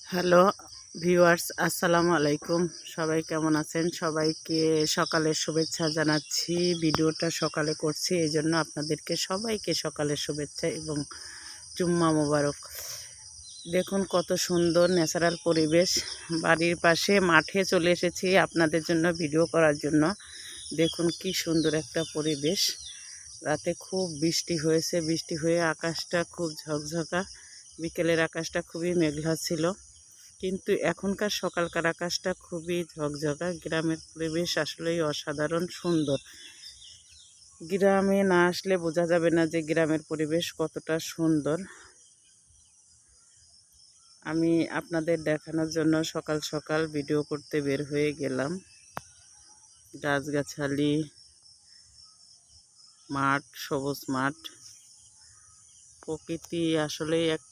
Hello viewers, আসসালামু আলাইকুম। সবাই কেমন আছেন? সবাইকে সকালের শুভেচ্ছা জানাচ্ছি। ভিডিওটা সকালে করছি, এই জন্য আপনাদেরকে সবাইকে সকালের শুভেচ্ছা এবং জুম্মা মোবারক। দেখুন কত সুন্দর ন্যাচারাল পরিবেশ। বাড়ির পাশে মাঠে চলে এসেছি আপনাদের জন্য ভিডিও করার জন্য। দেখুন কি সুন্দর একটা পরিবেশ। রাতে খুব বৃষ্টি হয়েছে, বৃষ্টি হয়ে আকাশটা খুব ঝকঝকা। বিকেলের আকাশটা খুবই মেঘলা ছিল, কিন্তু এখনকার সকালকার আকাশটা খুবই ঝকঝকা। গ্রামের পরিবেশ আসলেই অসাধারণ সুন্দর। গ্রামে না আসলে বোঝা যাবে না যে গ্রামের পরিবেশ কতটা সুন্দর। আমি আপনাদের দেখানোর জন্য সকাল সকাল ভিডিও করতে বের হয়ে গেলাম। গাছগাছালি, মাঠ, সবুজ মাঠ, প্রকৃতি আসলেই এক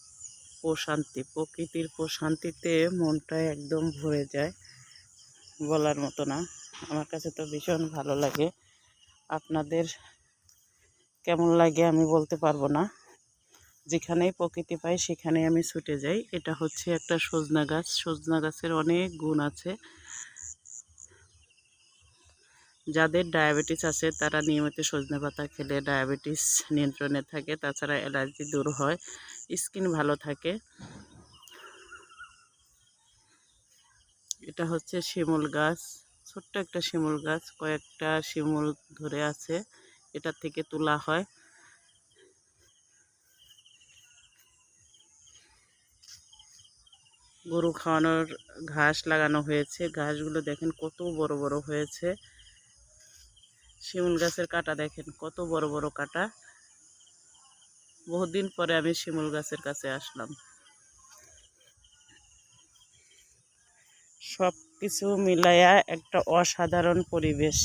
প্রশান্তি। প্রকৃতির প্রশান্তিতে মনটা একদম ভরে যায়, বলার মতো না। আমার কাছে তো ভীষণ ভালো লাগে। আপনাদের কেমন লাগে আমি বলতে পারবো না। যেখানেই প্রকৃতি পাই সেখানেই আমি ছুটে যাই। এটা হচ্ছে একটা সজনা গাছ। সজনা গাছের অনেক গুণ আছে। যাদের ডায়াবেটিস আছে তারা নিয়মিত সজনে পাতা খেলে ডায়াবেটিস নিয়ন্ত্রণে থাকে। তাছাড়া অ্যালার্জি দূর হয়, স্কিন ভালো থাকে। এটা হচ্ছে শিমুল গাছ, ছোট্ট একটা শিমুল গাছ। কয়েকটা শিমুল ধরে আছে, এটা থেকে তোলা হয়। গরু খাওয়ানোর ঘাস লাগানো হয়েছে। ঘাসগুলো দেখেন কত বড় বড় হয়েছে। শিমুল গাছের কাঁটা দেখেন কত বড় বড় কাঁটা। বহুদিন পরে আমি শিমুল গাছের কাছে আসলাম। সব কিছু মিলাইয়া একটা অসাধারণ পরিবেশ।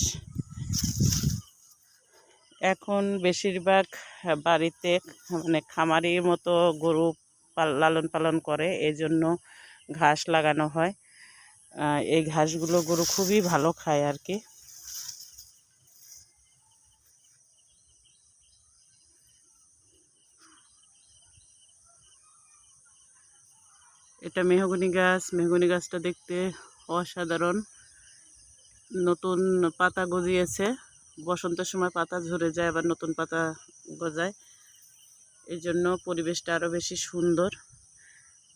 এখন বেশিরভাগ বাড়িতে খামারির মতো গরু লালন পালন করে, এই জন্য ঘাস লাগানো হয়। এই ঘাসগুলো গরু খুবই ভালো খায় আর কি। এটা মেহগনি গাছ। মেহগনি গাছটা দেখতে অসাধারণ। নতুন পাতা গজিয়েছে। বসন্তের সময় পাতা ঝরে যায়, আবার নতুন পাতা গজায়। এই জন্য পরিবেশটা আরও বেশি সুন্দর।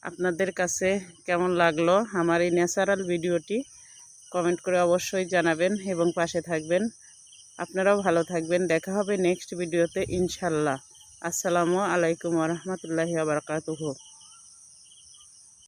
আপনাদের কাছে কেমন লাগলো আমার এই ন্যাচারাল ভিডিওটি কমেন্ট করে অবশ্যই জানাবেন এবং পাশে থাকবেন। আপনারাও ভালো থাকবেন। দেখা হবে নেক্সট ভিডিওতে ইনশাল্লাহ। আসসালামু আলাইকুম ওয়া রাহমাতুল্লাহি ওয়া বারাকাতুহু।